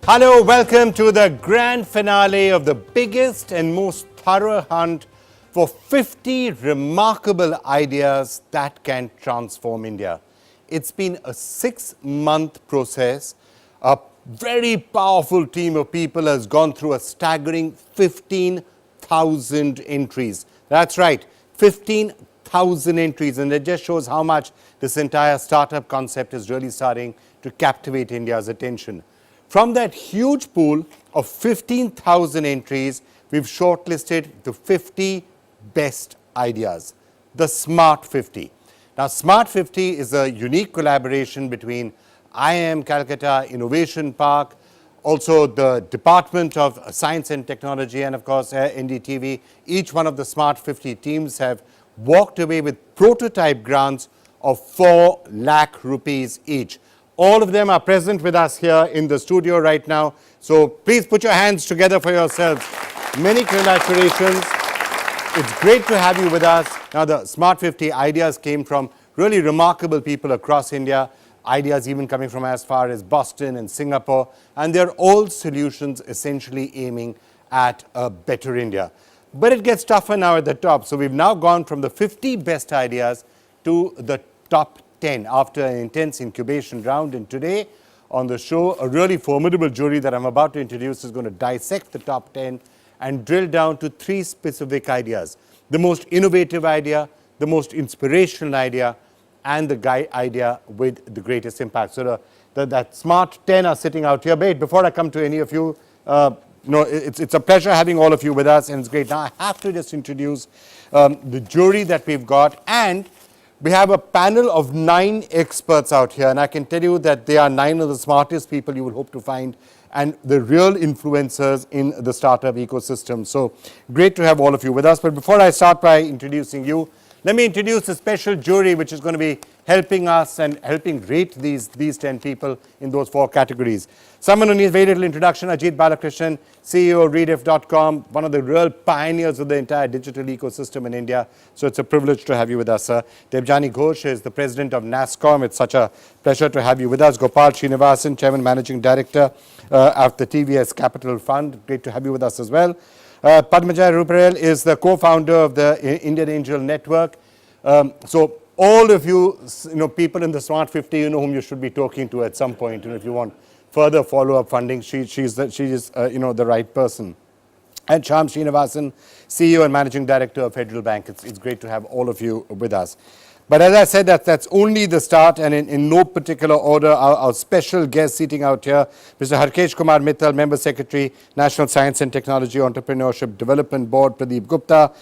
Hello, welcome to the grand finale of the biggest and most thorough hunt for 50 remarkable ideas that can transform India. It's been a 6-month process. A very powerful team of people has gone through a staggering 15,000 entries. That's right, 15,000 entries, and it just shows how much this entire startup concept is really starting to captivate India's attention. From that huge pool of 15,000 entries, we've shortlisted the 50 best ideas, the Smart 50. Now, Smart 50 is a unique collaboration between IIM Calcutta Innovation Park, also the Department of Science and Technology, and of course NDTV. Each one of the Smart 50 teams have walked away with prototype grants of 4 lakh rupees each. All of them are present with us here in the studio right now. So please put your hands together for yourselves. Many congratulations. It's great to have you with us. Now, the Smart 50 ideas came from really remarkable people across India. Ideas even coming from as far as Boston and Singapore. And they're all solutions essentially aiming at a better India. But it gets tougher now at the top. So we've now gone from the 50 best ideas to the top 10 after an intense incubation round. And today on the show, a really formidable jury that I'm about to introduce is going to dissect the top 10 and drill down to 3 specific ideas. The most innovative idea, the most inspirational idea, and the idea with the greatest impact. So that Smart 10 are sitting out here. But before I come to any of you, it's a pleasure having all of you with us, and it's great. Now I have to just introduce the jury that we've got, and we have a panel of 9 experts out here, and I can tell you that they are 9 of the smartest people you will hope to find and the real influencers in the startup ecosystem. So great to have all of you with us. But before I start by introducing you, let me introduce a special jury which is going to be helping us and helping rate these 10 people in those 4 categories. Someone who needs very little introduction, Ajit Balakrishnan, CEO of Rediff.com, one of the real pioneers of the entire digital ecosystem in India. So it's a privilege to have you with us, sir. Debjani Ghosh is the president of NASSCOM. It's such a pleasure to have you with us. Gopal Srinivasan, chairman, managing director of the TVS Capital Fund. Great to have you with us as well. Padmajay Ruparel is the co-founder of the Indian Angel Network. So all of you, people in the Smart 50, you know whom you should be talking to at some point. If you want further follow-up funding, she is the right person. And Shyam Srinivasan, CEO and Managing Director of Federal Bank. It's great to have all of you with us. But as I said, that's only the start, and in no particular order, our special guest seating out here, Mr. Harkesh Kumar Mittal, Member Secretary, National Science and Technology Entrepreneurship Development Board, Pradeep Gupta,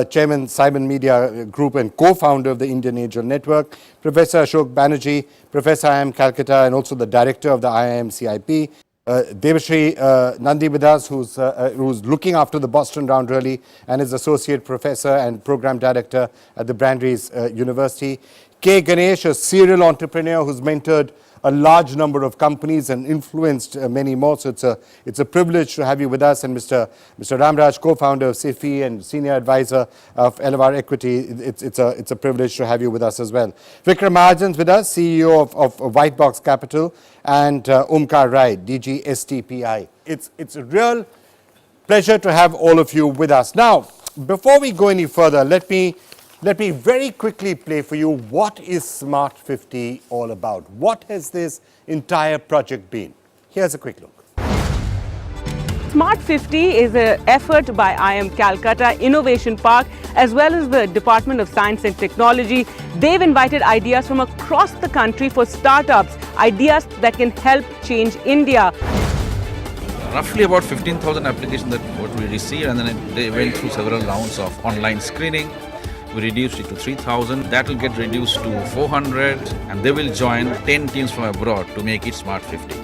Chairman, Simon Media Group and co-founder of the Indian Angel Network, Professor Ashok Banerjee, Professor IIM Calcutta and also the Director of the IIM CIP, Devashri Nandi with us, who's looking after the Boston round really, and is Associate Professor and Program Director at the Brandeis University. K. Ganesh, a serial entrepreneur who's mentored a large number of companies and influenced many more. So it's a privilege to have you with us. And Mr. Ramraj, co-founder of SIFI and senior advisor of Elevar Equity. It's a privilege to have you with us as well. Vikram Mahajan's with us, CEO of White Box Capital, and Omkar Rai, DG STPI. It's a real pleasure to have all of you with us. Now, before we go any further, let me very quickly play for you what is Smart 50 all about. What has this entire project been? Here's a quick look. Smart 50 is an effort by IIM Calcutta Innovation Park as well as the Department of Science and Technology. They've invited ideas from across the country for startups, ideas that can help change India. Roughly about 15,000 applications that what we received, and then they went through several rounds of online screening. We reduced it to 3,000. That will get reduced to 400, and they will join 10 teams from abroad to make it Smart 50.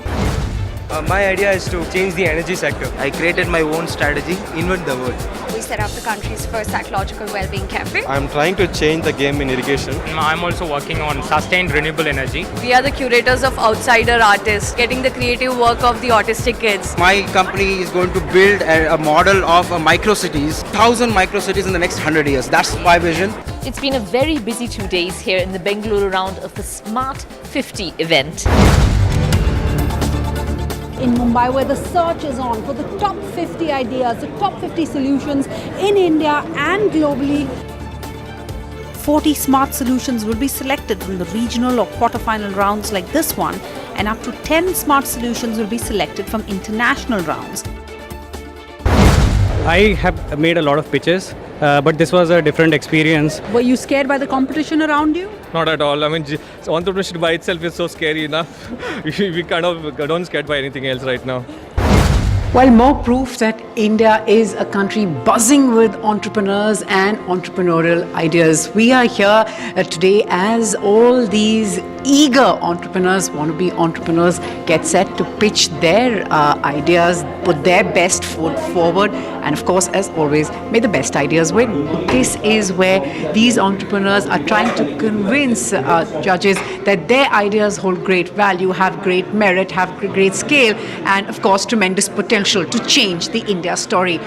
My idea is to change the energy sector. I created my own strategy, invent the world. We set up the country's first psychological well-being cafe. I'm trying to change the game in irrigation. I'm also working on sustained renewable energy. We are the curators of outsider artists, getting the creative work of the autistic kids. My company is going to build a model of micro-cities, 1,000 micro-cities in the next 100 years. That's my vision. It's been a very busy 2 days here in the Bengaluru round of the Smart 50 event. in Mumbai, where the search is on for the top 50 ideas, the top 50 solutions in India and globally. 40 smart solutions will be selected from the regional or quarterfinal rounds like this one, and up to 10 smart solutions will be selected from international rounds. I have made a lot of pitches, but this was a different experience. Were you scared by the competition around you? Not at all. I mean, entrepreneurship by itself is so scary enough. we kind of don't scared by anything else right now. Well, more proof that India is a country buzzing with entrepreneurs and entrepreneurial ideas. We are here today as all these eager entrepreneurs, want to be entrepreneurs, get set to pitch their ideas, put their best foot forward, and of course, as always, may the best ideas win. This is where these entrepreneurs are trying to convince judges that their ideas hold great value, have great merit, have great scale, and of course, tremendous potential to change the India story.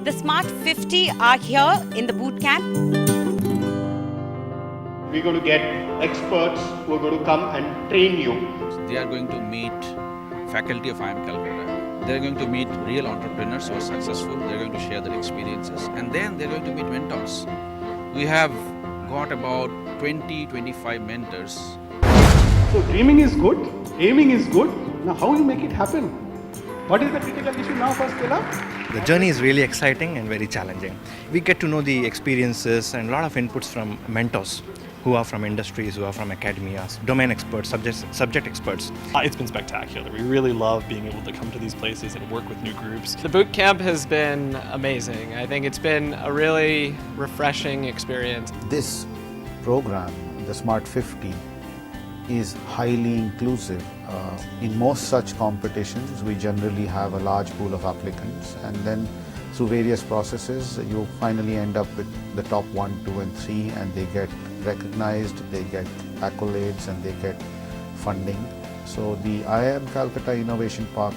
The Smart 50 are here in the boot camp. We're going to get experts who are going to come and train you. They are going to meet faculty of IIM Calcutta. They're going to meet real entrepreneurs who are successful. They're going to share their experiences. And then they're going to meet mentors. We have got about 20-25 mentors. So dreaming is good, aiming is good. Now how you make it happen? What is the critical issue now for scale up? The journey is really exciting and very challenging. We get to know the experiences and a lot of inputs from mentors who are from industries, who are from academia, domain experts, subject experts. It's been spectacular. We really love being able to come to these places and work with new groups. The boot camp has been amazing. I think it's been a really refreshing experience. This program, the Smart 50, is highly inclusive. In most such competitions, we generally have a large pool of applicants, and then through various processes, you finally end up with the top 1, 2, and 3, and they get recognized, they get accolades, and they get funding. So the IIM Calcutta Innovation Park,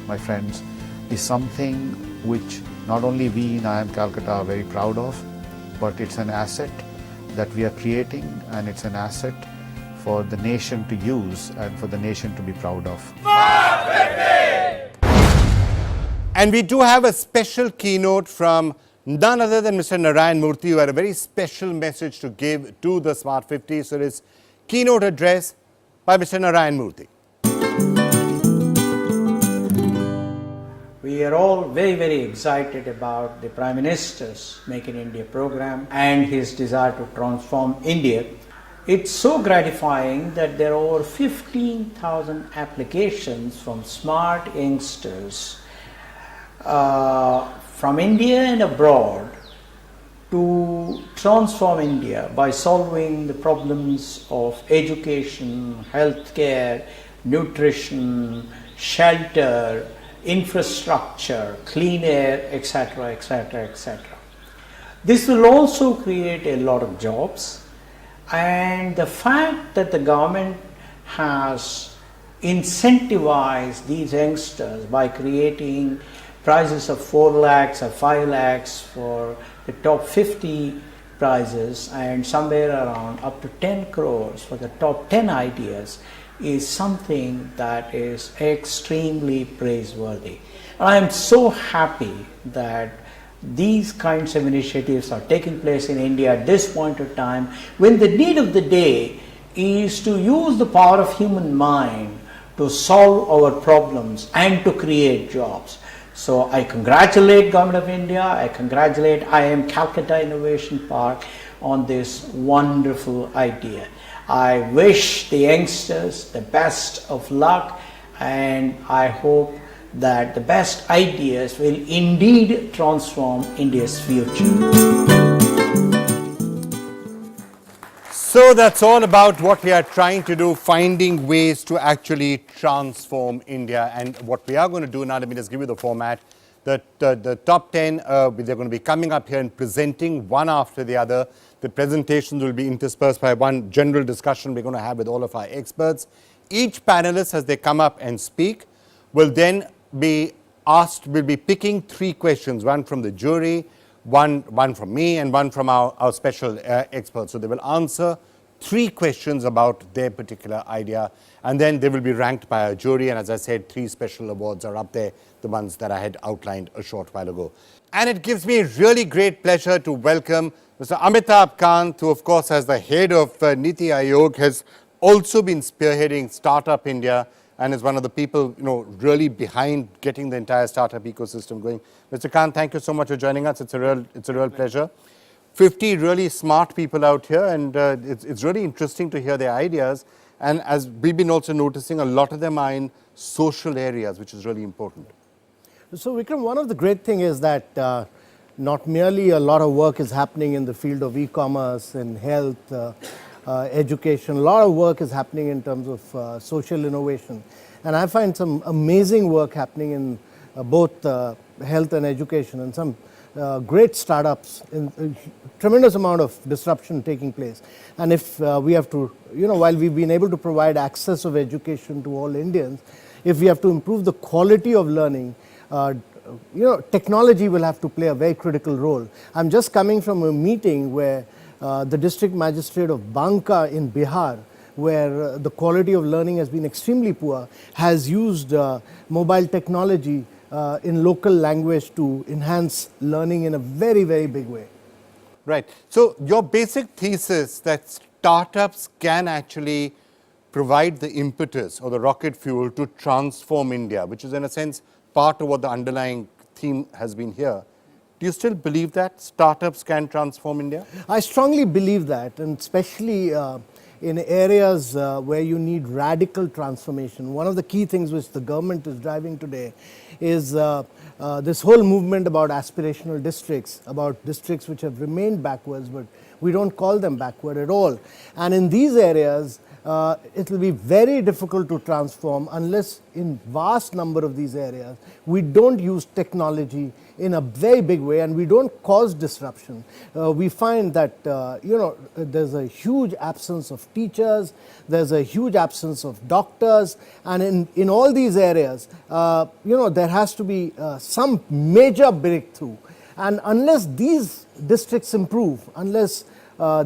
my friends, is something which not only we in IIM Calcutta are very proud of, but it's an asset that we are creating, and it's an asset for the nation to use and for the nation to be proud of. And we do have a special keynote from none other than Mr. Narayan Murthy, who had a very special message to give to the Smart 50. So this keynote address by Mr. Narayan Murthy. We are all very, very excited about the Prime Minister's Make in India program and his desire to transform India. It's so gratifying that there are over 15,000 applications from smart youngsters from India and abroad to transform India by solving the problems of education, healthcare, nutrition, shelter, infrastructure, clean air, etc., etc., etc. This will also create a lot of jobs. And the fact that the government has incentivized these youngsters by creating prizes of 4 lakhs or 5 lakhs for the top 50 prizes and somewhere around up to 10 crores for the top 10 ideas is something that is extremely praiseworthy. And I am so happy that these kinds of initiatives are taking place in India at this point of time when the need of the day is to use the power of human mind to solve our problems and to create jobs. So I congratulate Government of India, I congratulate IIM Calcutta Innovation Park on this wonderful idea. I wish the youngsters the best of luck, and I hope that the best ideas will indeed transform India's future. So that's all about what we are trying to do, finding ways to actually transform India. And what we are going to do now, let me just give you the format. The top 10, they're going to be coming up here and presenting one after the other. The presentations will be interspersed by one general discussion we're going to have with all of our experts. Each panelist, as they come up and speak, will then be asked, we'll be picking 3 questions, one from the jury, one from me, and one from our special experts. So they will answer 3 questions about their particular idea, and then they will be ranked by a jury. And as I said, 3 special awards are up there, the ones that I had outlined a short while ago. And it gives me really great pleasure to welcome Mr. Amitabh Kant, who of course as the head of Niti Aayog has also been spearheading Startup India and is one of the people, really behind getting the entire startup ecosystem going. Mr. Kant, thank you so much for joining us. It's a real pleasure. 50 really smart people out here, and it's really interesting to hear their ideas. And as we've been also noticing, a lot of them are in social areas, which is really important. So Vikram, one of the great things is that not merely a lot of work is happening in the field of e-commerce and health, education, a lot of work is happening in terms of social innovation. And I find some amazing work happening in both health and education, and some great startups, in tremendous amount of disruption taking place. And if we have to, while we've been able to provide access of education to all Indians, if we have to improve the quality of learning, technology will have to play a very critical role. I'm just coming from a meeting where the district magistrate of Banka in Bihar, where the quality of learning has been extremely poor, has used mobile technology in local language to enhance learning in a very, very big way. Right. So your basic thesis that startups can actually provide the impetus or the rocket fuel to transform India, which is in a sense part of what the underlying theme has been here. Do you still believe that startups can transform India? I strongly believe that, and especially in areas where you need radical transformation. One of the key things which the government is driving today is this whole movement about aspirational districts, about districts which have remained backwards, but we don't call them backward at all. And in these areas, it will be very difficult to transform unless in vast number of these areas we don't use technology in a very big way and we don't cause disruption. We find that there's a huge absence of teachers, there's a huge absence of doctors, and in all these areas there has to be some major breakthrough. And unless these districts improve, unless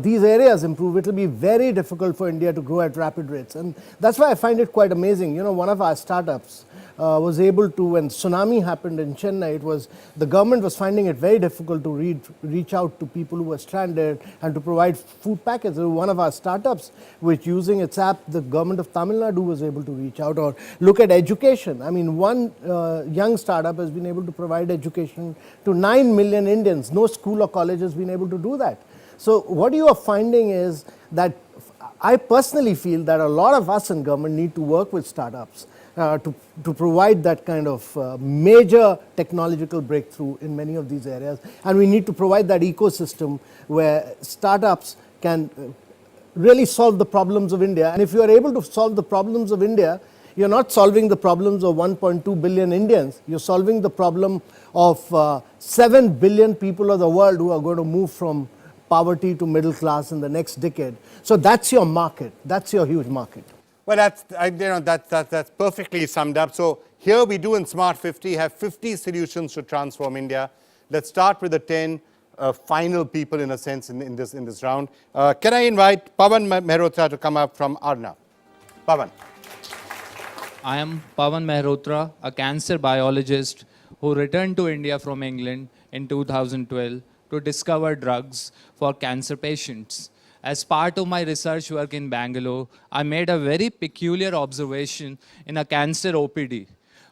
these areas improve, it will be very difficult for India to grow at rapid rates. And that's why I find it quite amazing. One of our startups was able to, when tsunami happened in Chennai, the government was finding it very difficult to reach out to people who were stranded and to provide food packets. One of our startups, which using its app, the government of Tamil Nadu was able to reach out. Or look at education. I mean, one young startup has been able to provide education to 9 million Indians. No school or college has been able to do that. So what you are finding is that I personally feel that a lot of us in government need to work with startups to provide that kind of major technological breakthrough in many of these areas. And we need to provide that ecosystem where startups can really solve the problems of India. And if you are able to solve the problems of India, you're not solving the problems of 1.2 billion Indians. You're solving the problem of 7 billion people of the world who are going to move from poverty to middle class in the next decade. So that's your market. That's your huge market. Well, that's perfectly summed up. So here we do in Smart 50 have 50 solutions to transform India. Let's start with the 10 final people in a sense in this round. Can I invite Pawan Mehrotra to come up from Arna? Pawan. I am Pawan Mehrotra, a cancer biologist who returned to India from England in 2012 to discover drugs for cancer patients. As part of my research work in Bangalore, I made a very peculiar observation in a cancer OPD.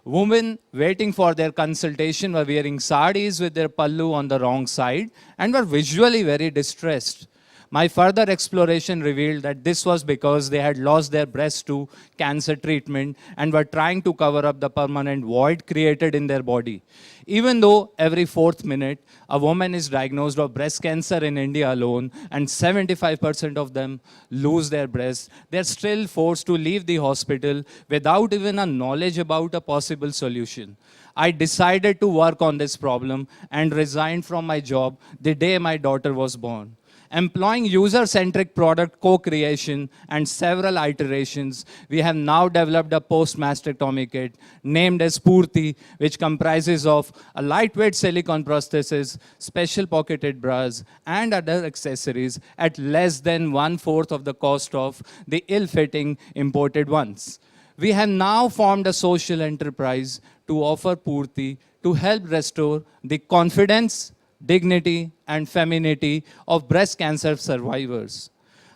Women waiting for their consultation were wearing sarees with their pallu on the wrong side and were visually very distressed. My further exploration revealed that this was because they had lost their breast to cancer treatment and were trying to cover up the permanent void created in their body. Even though every 4th minute, a woman is diagnosed of breast cancer in India alone and 75% of them lose their breast, they're still forced to leave the hospital without even a knowledge about a possible solution. I decided to work on this problem and resigned from my job the day my daughter was born. Employing user-centric product co-creation and several iterations, we have now developed a post-mastectomy kit named as Purti, which comprises of a lightweight silicone prosthesis, special pocketed bras, and other accessories at less than 1/4 of the cost of the ill-fitting imported ones. We have now formed a social enterprise to offer Purti to help restore the confidence, dignity, and femininity of breast cancer survivors.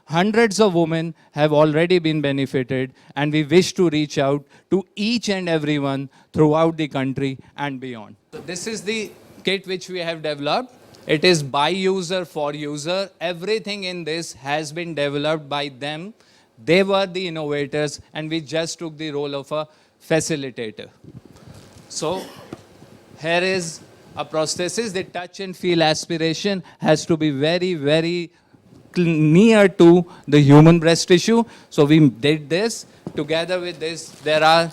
Hundreds of women have already been benefited, and we wish to reach out to each and everyone throughout the country and beyond. So this is the kit which we have developed. It is by user for user. Everything in this has been developed by them. They were the innovators, and we just took the role of a facilitator. So here is a prosthesis. The touch and feel aspiration has to be very, very near to the human breast tissue. So we did this. Together with this, there are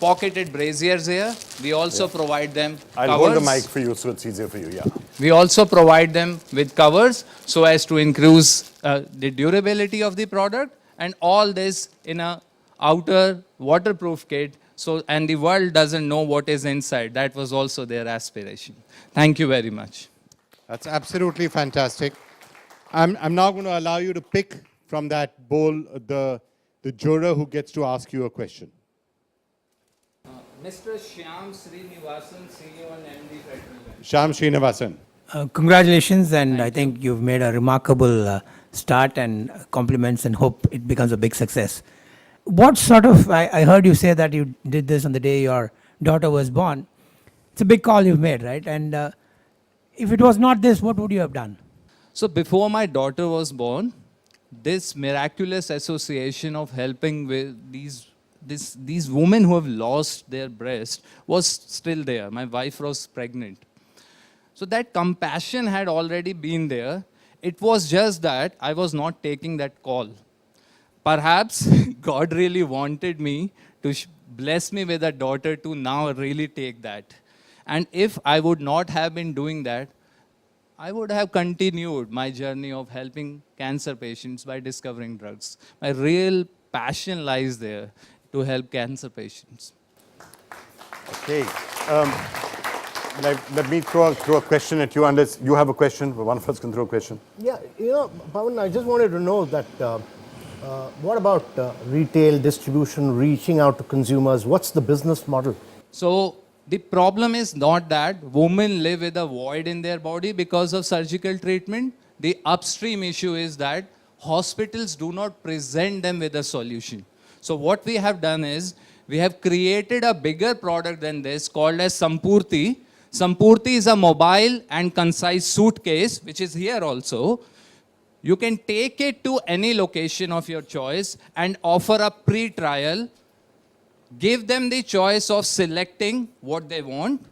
pocketed braziers here. We also provide them I'll covers. hold the mic for you so it's easier for you, yeah. We also provide them with covers so as to increase the durability of the product, and all this in a outer waterproof kit. So, and the world doesn't know what is inside. That was also their aspiration. Thank you very much. That's absolutely fantastic. I'm now going to allow you to pick from that bowl the juror who gets to ask you a question. Mr. Shyam Srinivasan, CEO and MD Federal. Shyam Srinivasan. Congratulations, and I think you've made a remarkable start, and compliments, and hope it becomes a big success. What sort of, I heard you say that you did this on the day your daughter was born. It's a big call you've made, right? And if it was not this, what would you have done? So before my daughter was born, this miraculous association of helping with these women who have lost their breast was still there. My wife was pregnant. So that compassion had already been there. It was just that I was not taking that call. Perhaps God really wanted me to bless me with a daughter to now really take that. And if I would not have been doing that, I would have continued my journey of helping cancer patients by discovering drugs. My real passion lies there, to help cancer patients. Okay. Let me throw a question at you, unless you have a question. One of us can throw a question. Yeah, Pawan, I just wanted to know that what about retail distribution, reaching out to consumers? What's the business model? So the problem is not that women live with a void in their body because of surgical treatment. The upstream issue is that hospitals do not present them with a solution. So what we have done is, we have created a bigger product than this called as Sampurti. Sampurti is a mobile and concise suitcase, which is here also. You can take it to any location of your choice and offer a pre-trial. Give them the choice of selecting what they want.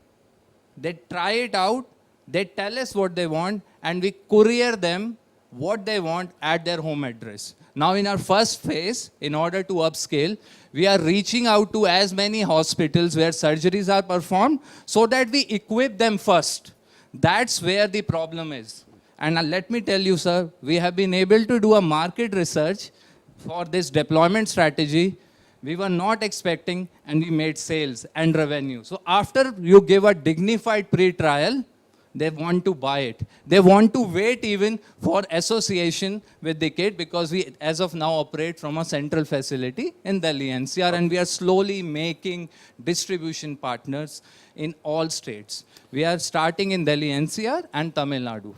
They try it out. They tell us what they want, and we courier them what they want at their home address. Now in our first phase, in order to upscale, we are reaching out to as many hospitals where surgeries are performed so that we equip them first. That's where the problem is. And let me tell you, sir, we have been able to do a market research for this deployment strategy. We were not expecting, and we made sales and revenue. So after you give a dignified pre-trial, they want to buy it. They want to wait even for association with the kit, because we, as of now, operate from a central facility in Delhi NCR, and we are slowly making distribution partners in all states. We are starting in Delhi NCR and Tamil Nadu.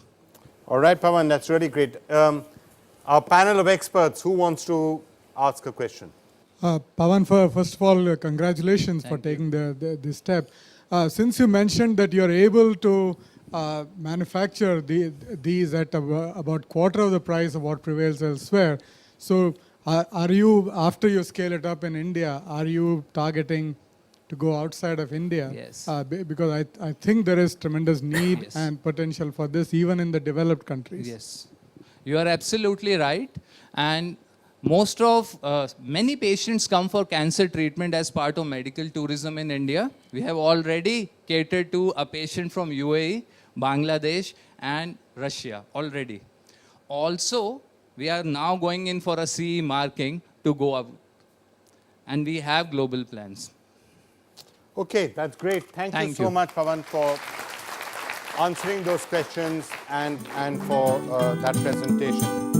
All right, Pawan, that's really great. Our panel of experts, who wants to ask a question? Pawan, first of all, congratulations for taking this step. Since you mentioned that you're able to manufacture these at about quarter of the price of what prevails elsewhere, so are you, after you scale it up in India, are you targeting to go outside of India? Yes. Because I think there is tremendous need Yes. and potential for this even in the developed countries. Yes, you are absolutely right. And most of, many patients come for cancer treatment as part of medical tourism in India. We have already catered to a patient from UAE, Bangladesh, and Russia already. also, we are now going in for a CE marking to go up. And we have global plans. Okay, that's great. Thank you so much, Pawan, for answering those questions and for that presentation.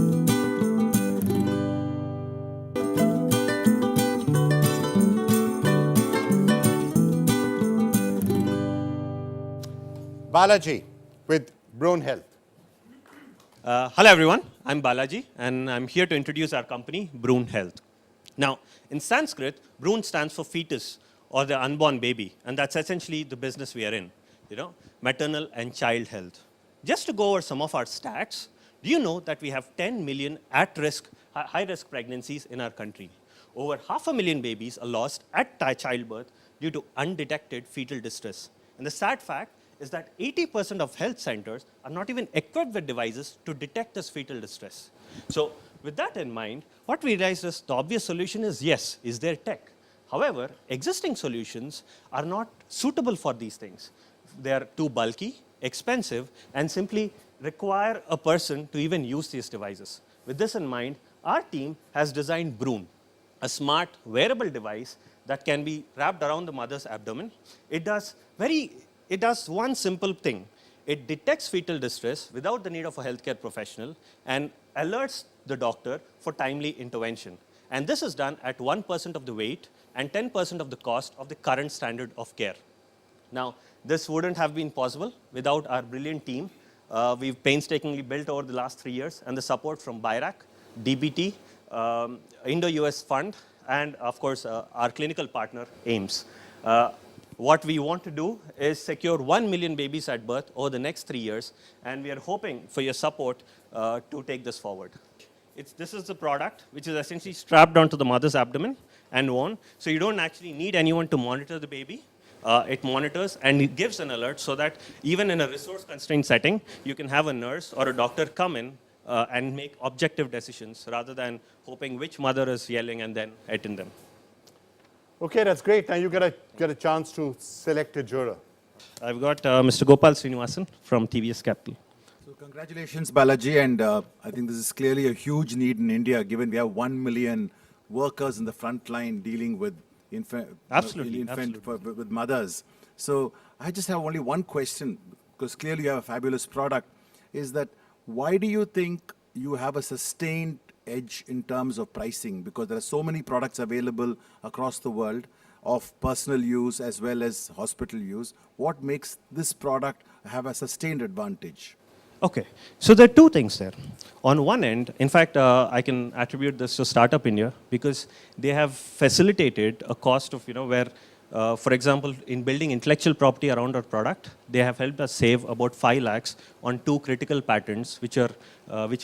Balaji with Broon Health. Hello everyone, I'm Balaji and I'm here to introduce our company, Broon Health. Now, in Sanskrit, Broon stands for fetus or the unborn baby, and that's essentially the business we are in, maternal and child health. Just to go over some of our stats, do you know that we have 10 million at-risk, high-risk pregnancies in our country? Over 500,000 babies are lost at childbirth due to undetected fetal distress. And the sad fact is that 80% of health centers are not even equipped with devices to detect this fetal distress. So with that in mind, what we realized is the obvious solution is yes, is there tech? However, existing solutions are not suitable for these things. They are too bulky, expensive, and simply require a person to even use these devices. With this in mind, our team has designed Broon, a smart wearable device that can be wrapped around the mother's abdomen. It does one simple thing. It detects fetal distress without the need of a healthcare professional and alerts the doctor for timely intervention. And this is done at 1% of the weight and 10% of the cost of the current standard of care. Now, this wouldn't have been possible without our brilliant team. We've painstakingly built over the last 3 years and the support from BIRAC, DBT, Indo-US Fund, and of course, our clinical partner, AIMS. What we want to do is secure 1 million babies at birth over the next 3 years, and we are hoping for your support to take this forward. This is the product, which is essentially strapped onto the mother's abdomen and worn, so you don't actually need anyone to monitor the baby. It monitors and it gives an alert so that even in a resource-constrained setting, you can have a nurse or a doctor come in and make objective decisions rather than hoping which mother is yelling and then hitting them. Okay, that's great. Now you get a chance to select a juror. I've got Mr. Gopal Srinivasan from TVS Capital. So congratulations, Balaji, and I think this is clearly a huge need in India, given we have 1 million workers in the front line dealing with with mothers. So I just have only one question, because clearly you have a fabulous product, is that why do you think you have a sustained edge in terms of pricing? Because there are so many products available across the world of personal use as well as hospital use. What makes this product have a sustained advantage? Okay, so there are two things there. On one end, in fact, I can attribute this to Startup India because they have facilitated a cost of, where, for example, in building intellectual property around our product, they have helped us save about 5 lakhs on 2 critical patents which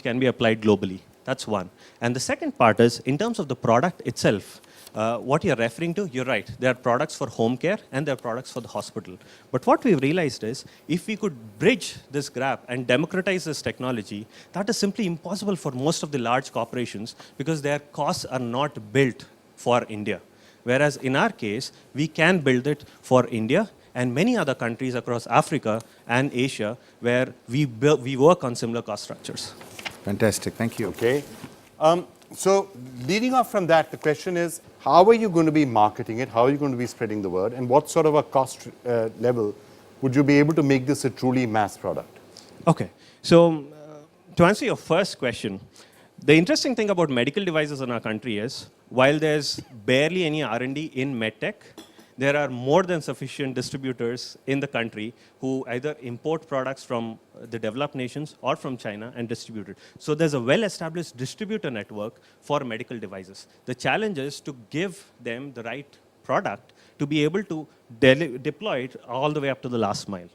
can be applied globally. That's one. And the second part is, in terms of the product itself, what you're referring to, you're right. There are products for home care and there are products for the hospital. But what we've realized is, if we could bridge this gap and democratize this technology, that is simply impossible for most of the large corporations because their costs are not built for India. Whereas in our case, we can build it for India and many other countries across Africa and Asia where we work on similar cost structures. Fantastic, thank you. Okay. So leading off from that, the question is, how are you going to be marketing it? How are you going to be spreading the word? And what sort of a cost level would you be able to make this a truly mass product? Okay. So to answer your first question, the interesting thing about medical devices in our country is, while there's barely any R&D in medtech, there are more than sufficient distributors in the country who either import products from the developed nations or from China and distribute it. So there's a well-established distributor network for medical devices. The challenge is to give them the right product to be able to deploy it all the way up to the last mile.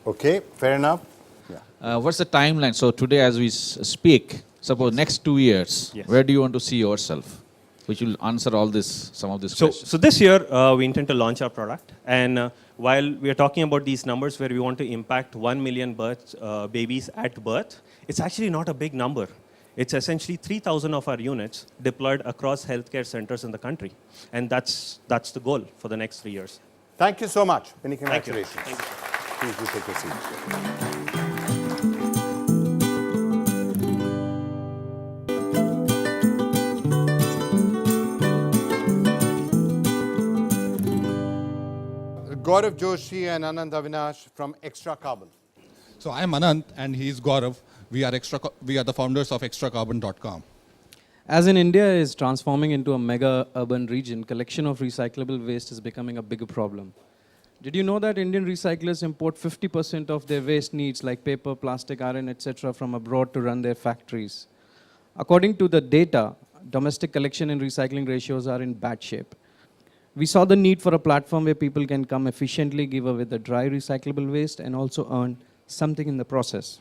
Okay, fair enough. Yeah. What's the timeline? So today as we speak, suppose next 2 years, where do you want to see yourself? Which will answer some of these questions. So this year, we intend to launch our product. And while we are talking about these numbers where we want to impact 1 million babies at birth, it's actually not a big number. It's essentially 3,000 of our units deployed across healthcare centers in the country. And that's the goal for the next 3 years. Thank you so much. Many congratulations. Thank you. Please do take your seat. Gaurav Joshi and Anand Avinash from Extra Carbon. So I'm Anand and he's Gaurav. We are the founders of extracarbon.com. As in India is transforming into a mega urban region, collection of recyclable waste is becoming a bigger problem. Did you know that Indian recyclers import 50% of their waste needs like paper, plastic, iron, etc. from abroad to run their factories? According to the data, domestic collection and recycling ratios are in bad shape. We saw the need for a platform where people can come efficiently give away the dry recyclable waste and also earn something in the process.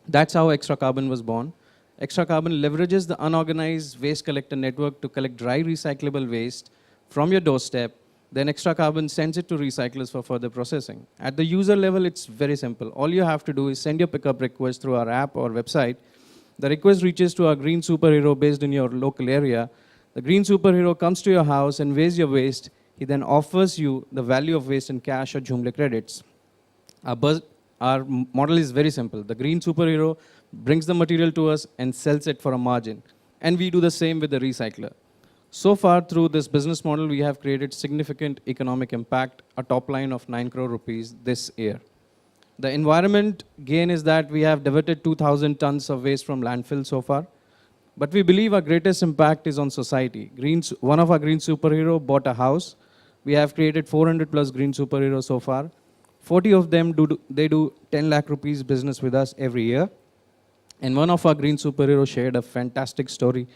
That's how Extra Carbon was born. Extra Carbon leverages the unorganized waste collector network to collect dry recyclable waste from your doorstep. Then Extra Carbon sends it to recyclers for further processing. At the user level, it's very simple. All you have to do is send your pickup request through our app or website. The request reaches to our green superhero based in your local area. The green superhero comes to your house and weighs your waste. He then offers you the value of waste in cash or Joomla credits. Our model is very simple. The green superhero brings the material to us and sells it for a margin. And we do the same with the recycler. So far, through this business model, we have created significant economic impact, a top line of 9 crore rupees this year. The environment gain is that we have diverted 2,000 tons of waste from landfill so far. But we believe our greatest impact is on society. One of our green superhero bought a house. We have created 400 plus green superheroes so far. 40 of them do 10 lakh rupees business with us every year. And one of our green superheroes shared a fantastic story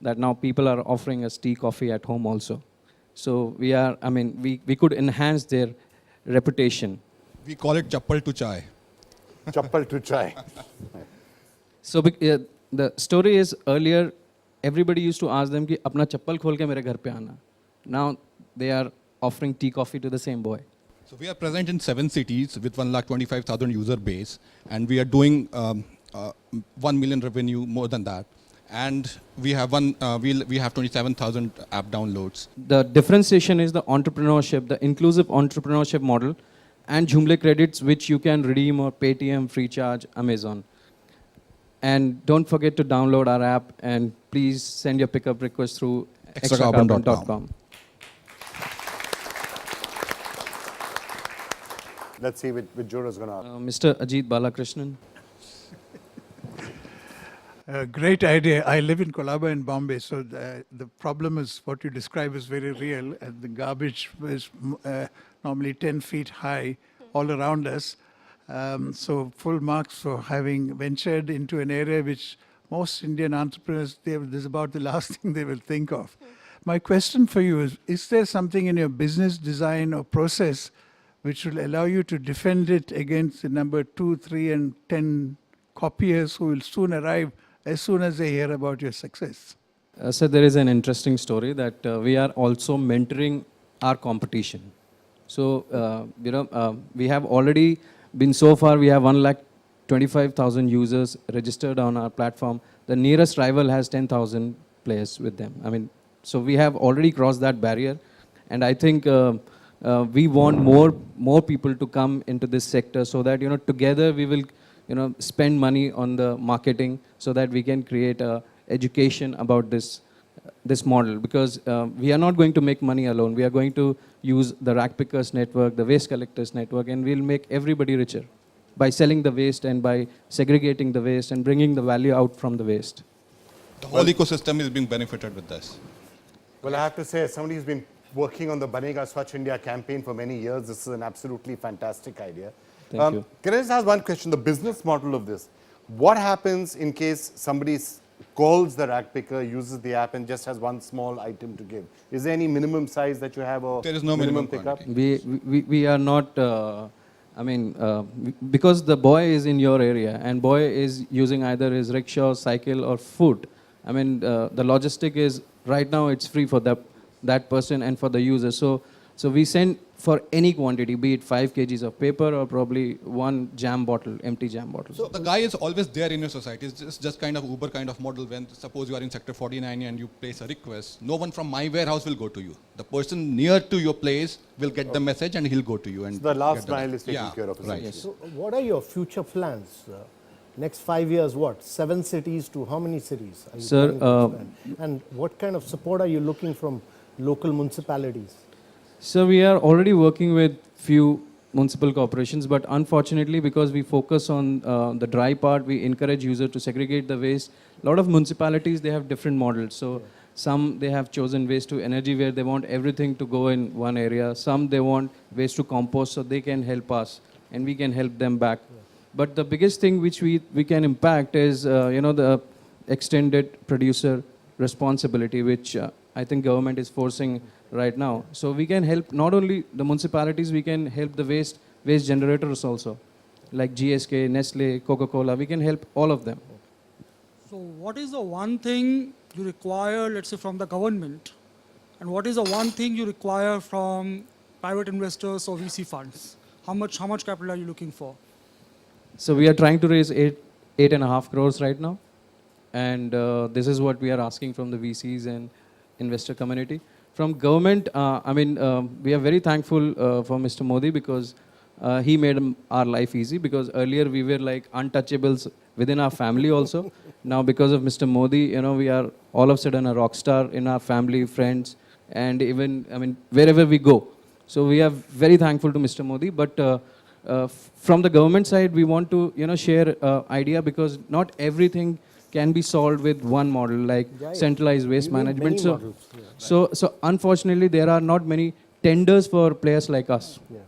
that now people are offering us tea, coffee at home also. So we could enhance their reputation. We call it chappal to chai. Chappal to chai. So the story is earlier, everybody used to ask them ki apna chappal khol ke mere ghar pe aana. Now they are offering tea, coffee to the same boy. So we are present in 7 cities with 1,25,000 user base, and we are doing 1 million revenue, more than that. And we have 27,000 app downloads. The differentiation is the entrepreneurship, the inclusive entrepreneurship model, and Joomla credits, which you can redeem or Paytm, Freecharge, Amazon. And don't forget to download our app, and please send your pickup request through extracarbon.com. Let's see what Jora's going to ask. Mr. Ajit Balakrishnan. Great idea. I live in Colaba in Bombay, so the problem is what you describe is very real. And the garbage is normally 10 feet high all around us. So full marks for having ventured into an area which most Indian entrepreneurs, this is about the last thing they will think of. My question for you is there something in your business design or process which will allow you to defend it against the number 2, 3, and 10 copiers who will soon arrive as soon as they hear about your success? So there is an interesting story that we are also mentoring our competition. So, we have already been so far, we have 1,25,000 users registered on our platform. The nearest rival has 10,000 players with them. So we have already crossed that barrier. And I think we want more people to come into this sector so that, together we will, spend money on the marketing so that we can create education about this model. Because we are not going to make money alone. We are going to use the rack pickers network, the waste collectors network, and we'll make everybody richer by selling the waste and by segregating the waste and bringing the value out from the waste. The whole ecosystem is being benefited with this. Well, I have to say, somebody who's been working on the Banega Swachh India campaign for many years, this is an absolutely fantastic idea. Thank you. Can I just ask one question? The business model of this, what happens in case somebody calls the rack picker, uses the app and just has one small item to give? Is there any minimum size that you have, or there is no minimum pickup? We are not, because the boy is in your area and boy is using either his rickshaw, cycle or foot. The logistic is, right now it's free for that person and for the user. So we send for any quantity, be it 5 kgs of paper or probably one jam bottle, empty jam bottle. So the guy is always there in your society. It's just kind of Uber kind of model. When suppose you are in sector 49 and you place a request, no one from my warehouse will go to you. The person near to your place will get the message and he'll go to you. And so the last mile is taken care of. Right. So what are your future plans? Next 5 years, what? 7 cities to how many cities are you planning to expand? And what kind of support are you looking from local municipalities? So we are already working with few municipal corporations, but unfortunately, because we focus on the dry part, we encourage users to segregate the waste. A lot of municipalities, they have different models. So some, they have chosen waste to energy where they want everything to go in one area. Some, they want waste to compost, so they can help us and we can help them back. But the biggest thing which we can impact is, the extended producer responsibility, which I think government is forcing right now. So we can help not only the municipalities, we can help the waste generators also, like GSK, Nestle, Coca-Cola. We can help all of them. So what is the one thing you require, let's say, from the government, and what is the one thing you require from private investors or VC funds? How much capital are you looking for? So we are trying to raise 8.5 crores right now, and this is what we are asking from the VCs and investor community. From government, we are very thankful for Mr. Modi because he made our life easy, because earlier we were like untouchables within our family also. Now because of Mr. Modi, we are all of a sudden a rock star in our family, friends, and even, wherever we go. So we are very thankful to Mr. Modi, but from the government side, we want to, share idea, because not everything can be solved with one model, like centralized waste management. So unfortunately, there are not many tenders for players like us. Yeah.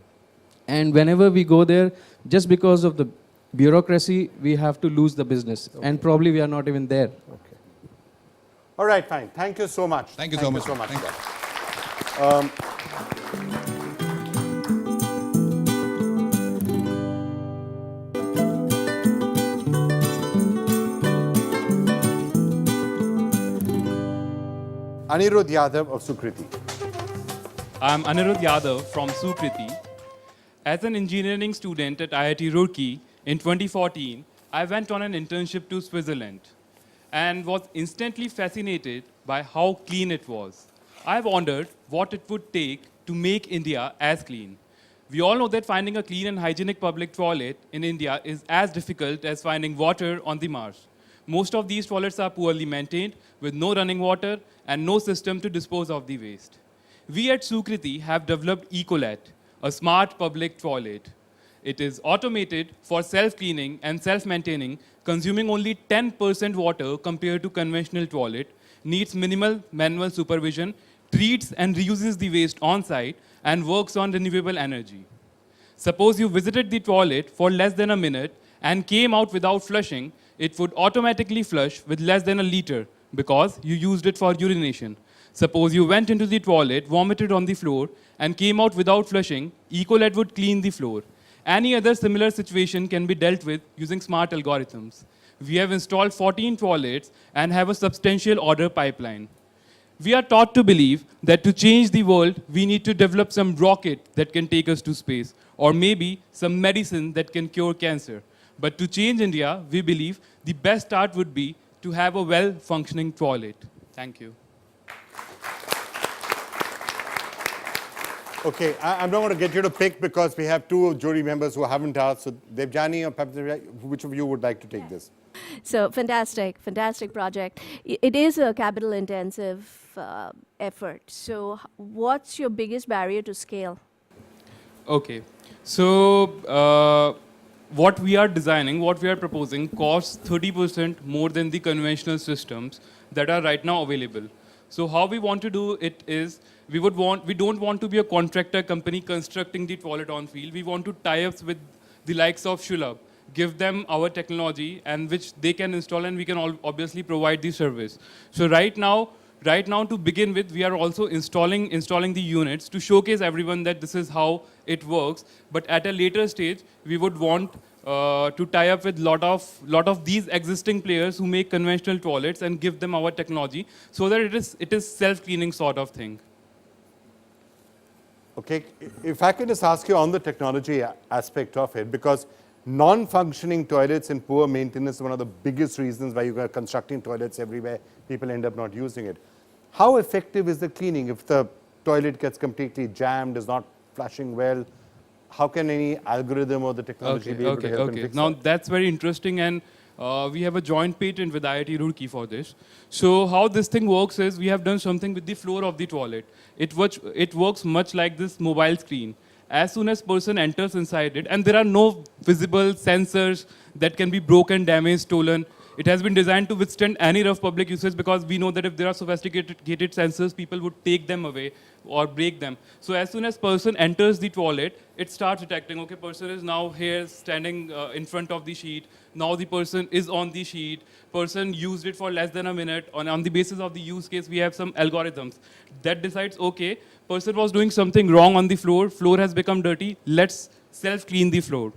And whenever we go there, just because of the bureaucracy, we have to lose the business. Okay. And probably we are not even there. Okay. All right, fine. Thank you so much. Thank you so much. Anirudh Yadav of Sukriti. I'm Anirudh Yadav from Sukriti. As an engineering student at IIT Roorkee in 2014, I went on an internship to Switzerland and was instantly fascinated by how clean it was. I wondered what it would take to make India as clean. We all know that finding a clean and hygienic public toilet in India is as difficult as finding water on the Mars. Most of these toilets are poorly maintained, with no running water and no system to dispose of the waste. We at Sukriti have developed Ecolet, a smart public toilet. It is automated for self-cleaning and self-maintaining, consuming only 10% water compared to conventional toilet, needs minimal manual supervision, treats and reuses the waste on-site, and works on renewable energy. Suppose you visited the toilet for less than a minute and came out without flushing, it would automatically flush with less than a liter because you used it for urination. Suppose you went into the toilet, vomited on the floor, and came out without flushing, Ecolet would clean the floor. Any other similar situation can be dealt with using smart algorithms. We have installed 14 toilets and have a substantial order pipeline. We are taught to believe that to change the world, we need to develop some rocket that can take us to space, or maybe some medicine that can cure cancer. But to change India, we believe the best start would be to have a well-functioning toilet. Thank you. Okay, I'm not going to get you to pick because we have two jury members who haven't asked. So Devjani or Pepsi, which of you would like to take this? So fantastic project. It is a capital intensive effort. So what's your biggest barrier to scale? Okay, so what we are designing, what we are proposing costs 30% more than the conventional systems that are right now available. So how we want to do it is, we don't want to be a contractor company constructing the toilet on field. We want to tie up with the likes of Shulabh, give them our technology and which they can install, and we can obviously provide the service. So right now to begin with, we are also installing the units to showcase everyone that this is how it works. But at a later stage, we would want to tie up with lot of these existing players who make conventional toilets and give them our technology so that it is self-cleaning sort of thing. Okay, if I could just ask you on the technology aspect of it, because non-functioning toilets and poor maintenance is one of the biggest reasons why you are constructing toilets everywhere, people end up not using it. How effective is the cleaning if the toilet gets completely jammed, is not flushing well? How can any algorithm or the technology be able to help them fix Now that? that's very interesting, and We have a joint patent with IIT Roorkee for this. So how this thing works is we have done something with the floor of the toilet. It works much like this mobile screen. As soon as person enters inside it, and there are no visible sensors that can be broken, damaged, stolen. It has been designed to withstand any rough public usage because we know that if there are sophisticated sensors, people would take them away or break them. So as soon as person enters the toilet, it starts detecting, okay, person is now here standing in front of the sheet. Now the person is on the sheet. Person used it for less than a minute. On the basis of the use case, we have some algorithms that decides, okay, person was doing something wrong on the floor. Floor has become dirty. Let's self-clean the floor.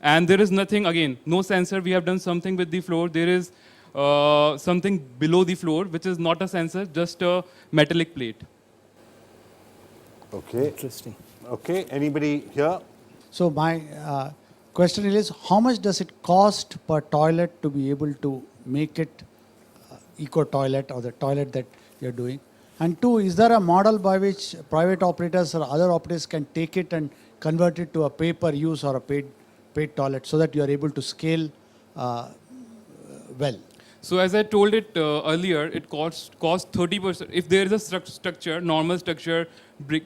And there is nothing, again, no sensor. We have done something with the floor. There is something below the floor, which is not a sensor, just a metallic plate. Okay. Interesting. Okay, anybody here? So my question is, how much does it cost per toilet to be able to make it eco toilet or the toilet that you're doing? And two, is there a model by which private operators or other operators can take it and convert it to a pay-per-use or a paid toilet so that you are able to scale well? So as I told it earlier, it costs 30%. If there is a structure, normal structure,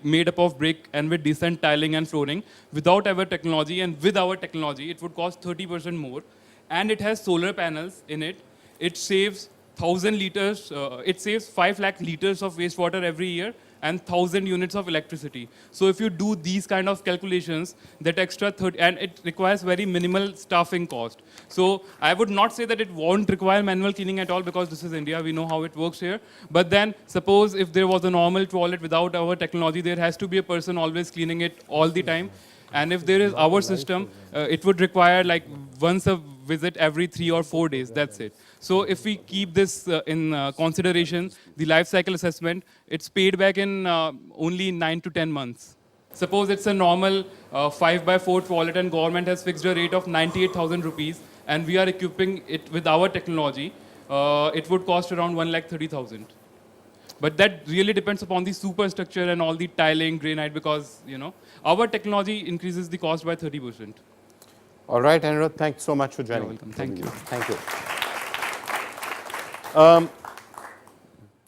made up of brick and with decent tiling and flooring, without our technology and with our technology, it would cost 30% more. And it has solar panels in it. It saves 1,000 liters, it saves 5 lakh liters of wastewater every year and 1,000 units of electricity. So if you do these kind of calculations, that extra 30, and it requires very minimal staffing cost. So I would not say that it won't require manual cleaning at all because this is India, we know how it works here. But then suppose if there was a normal toilet without our technology, there has to be a person always cleaning it all the time. And if there is our system, it would require like once a visit every 3 or 4 days, that's it. So if we keep this in consideration, the life cycle assessment, it's paid back in only 9 to 10 months. Suppose it's a normal 5x4 toilet and government has fixed a rate of 98,000 rupees and we are equipping it with our technology, it would cost around 1,30,000. But that really depends upon the superstructure and all the tiling, granite, because, you know, our technology increases the cost by 30%. All right, Anirudh, thanks so much for joining. You're welcome. Thank you. Thank you.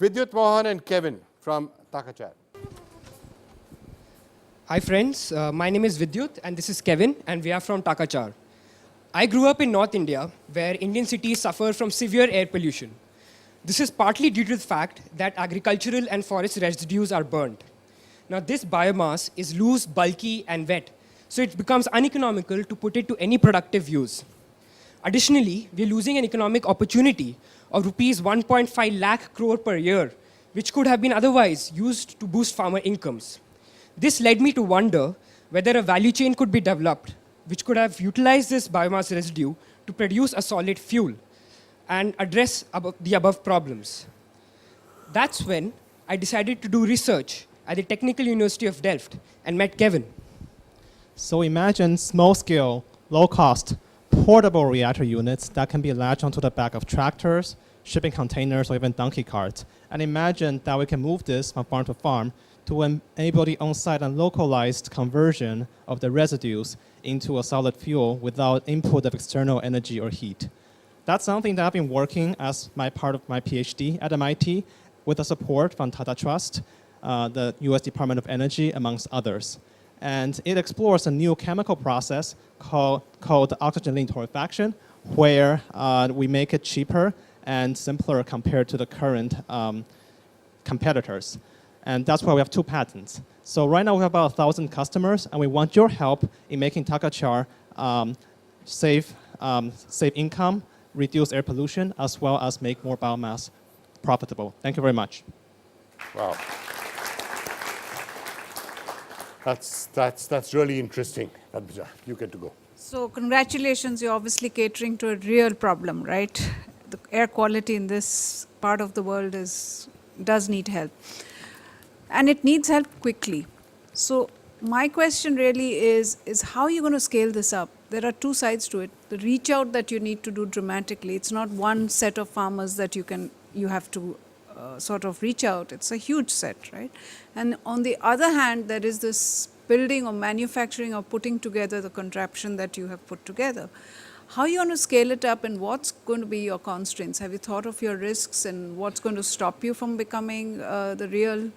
Vidyut Mohan and Kevin from Takachar. Hi friends, my name is Vidyut and this is Kevin and we are from Takachar. I grew up in North India where Indian cities suffer from severe air pollution. This is partly due to the fact that agricultural and forest residues are burnt. Now this biomass is loose, bulky and wet, so it becomes uneconomical to put it to any productive use. Additionally, we are losing an economic opportunity of rupees 1.5 lakh crore per year, which could have been otherwise used to boost farmer incomes. This led me to wonder whether a value chain could be developed which could have utilized this biomass residue to produce a solid fuel and address the above problems. That's when I decided to do research at the Technical University of Delft and met Kevin. So imagine small-scale, low-cost, portable reactor units that can be latched onto the back of tractors, shipping containers, or even donkey carts. And imagine that we can move this from farm to farm to enable the on-site and localized conversion of the residues into a solid fuel without input of external energy or heat. That's something that I've been working as part of my PhD at MIT with the support from Tata Trust, the US Department of Energy, amongst others. And it explores a new chemical process called oxygen-linked torrefaction, where we make it cheaper and simpler compared to the current competitors. And that's why we have 2 patents. So right now we have about 1,000 customers, and we want your help in making Takachar save income, reduce air pollution, as well as make more biomass profitable. Thank you very much. Wow. That's really interesting. You get to go. So congratulations, you're obviously catering to a real problem, right? The air quality in this part of the world does need help. And it needs help quickly. So my question really is how are you going to scale this up? There are 2 sides to it. The reach out that you need to do dramatically. It's not one set of farmers that you have to sort of reach out. It's a huge set, right? And on the other hand, there is this building or manufacturing or putting together the contraption that you have put together. How are you going to scale it up, and what's going to be your constraints? Have you thought of your risks and what's going to stop you from becoming the real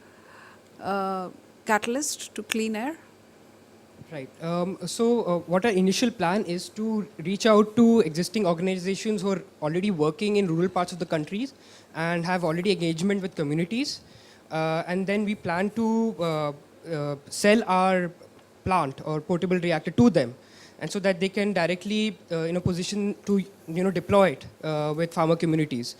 catalyst to clean air? Right. What our initial plan is to reach out to existing organizations who are already working in rural parts of the countries and have already engagement with communities. And then we plan to sell our plant or portable reactor to them, and so that they can directly in a position to deploy it with farmer communities.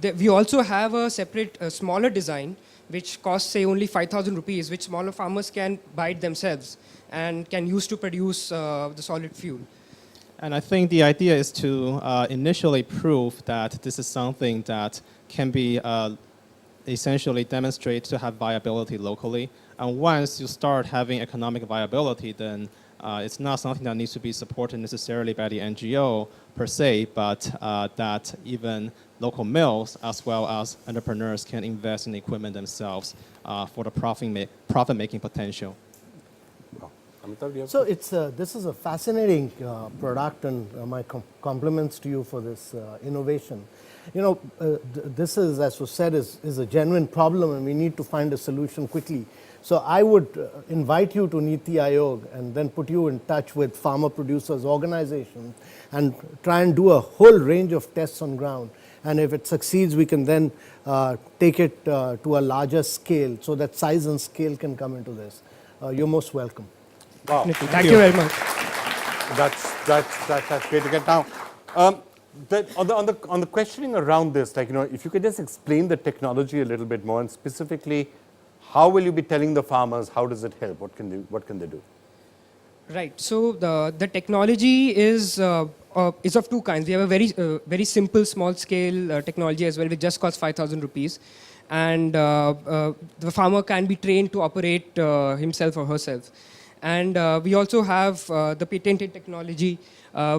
We also have a separate smaller design which costs say only 5,000 rupees, which smaller farmers can buy it themselves and can use to produce the solid fuel. And I think the idea is to initially prove that this is something that can be essentially demonstrated to have viability locally. And once you start having economic viability, then it's not something that needs to be supported necessarily by the NGO per se, but that even local mills as well as entrepreneurs can invest in equipment themselves for the profit-making potential. So this is a fascinating product, and my compliments to you for this innovation. This is, as was said, is a genuine problem, and we need to find a solution quickly. So I would invite you to Niti Aayog and then put you in touch with farmer producers organizations and try and do a whole range of tests on ground. And if it succeeds, we can then take it to a larger scale so that size and scale can come into this. You're most welcome. Wow. Thank you very much. That's great to get. Now, on the questioning around this, if you could just explain the technology a little bit more, and specifically, how will you be telling the farmers? How does it help? What can they do? Right. So the technology is of two kinds. We have a very simple small scale technology as well, which just costs 5,000 rupees, and the farmer can be trained to operate himself or herself. And we also have the patented technology,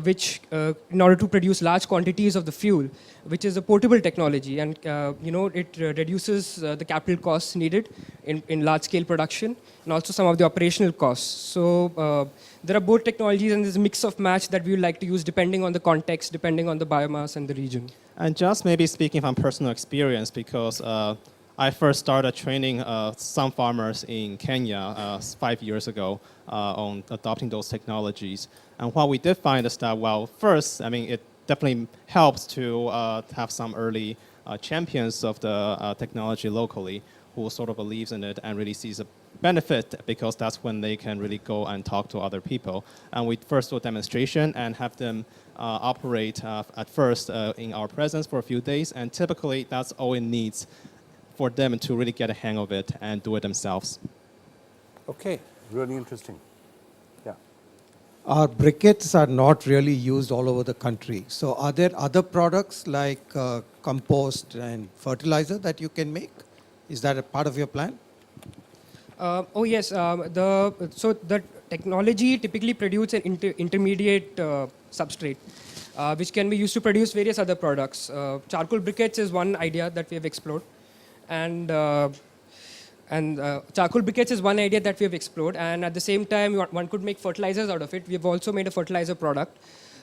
which in order to produce large quantities of the fuel, which is a portable technology, and it reduces the capital costs needed in large scale production, and also some of the operational costs. So there are both technologies, and there's a mix of match that we would like to use depending on the context, depending on the biomass and the region. And just maybe speaking from personal experience, because I first started training some farmers in Kenya 5 years ago on adopting those technologies. And what we did find is that, well, first, it definitely helps to have some early champions of the technology locally who sort of believes in it and really sees a benefit, because that's when they can really go and talk to other people. And we first do a demonstration and have them operate at first in our presence for a few days. And typically, that's all it needs for them to really get a hang of it and do it themselves. Okay, really interesting. Yeah. Our briquettes are not really used all over the country. So are there other products like compost and fertilizer that you can make? Is that a part of your plan? Oh yes, so the technology typically produces an intermediate substrate, which can be used to produce various other products. Charcoal briquettes is one idea that we have explored. And charcoal briquettes is one idea that we have explored, and at the same time one could make fertilizers out of it. We have also made a fertilizer product.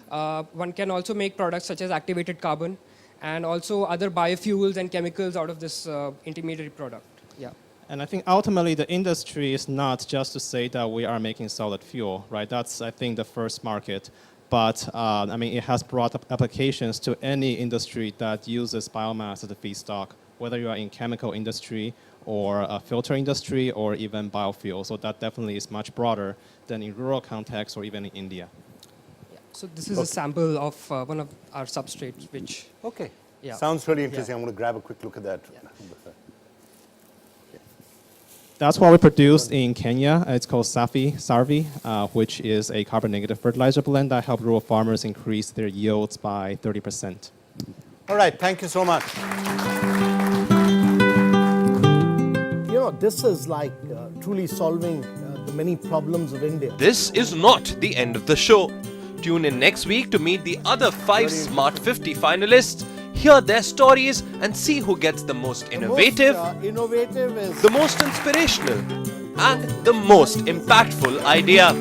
One can also make products such as activated carbon and also other biofuels and chemicals out of this intermediary product. Yeah. And I think ultimately the industry is not just to say that we are making solid fuel, right? That's, I think, the first market. But it has brought up applications to any industry that uses biomass as a feedstock, whether you are in chemical industry or a filter industry or even biofuel. So that definitely is much broader than in rural context or even in India. Yeah. So this is a sample of one of our substrates, which... Okay. Yeah. Sounds really interesting. I'm going to grab a quick look at that. Yeah. That's what we produce in Kenya. It's called Sarvi, which is a carbon-negative fertilizer blend that helps rural farmers increase their yields by 30%. All right, thank you so much. This is like truly solving the many problems of India. This is not the end of the show. Tune in next week to meet the other 5 Smart 50 finalists, hear their stories, and see who gets the most innovative, The most the most inspirational, and the most impactful idea.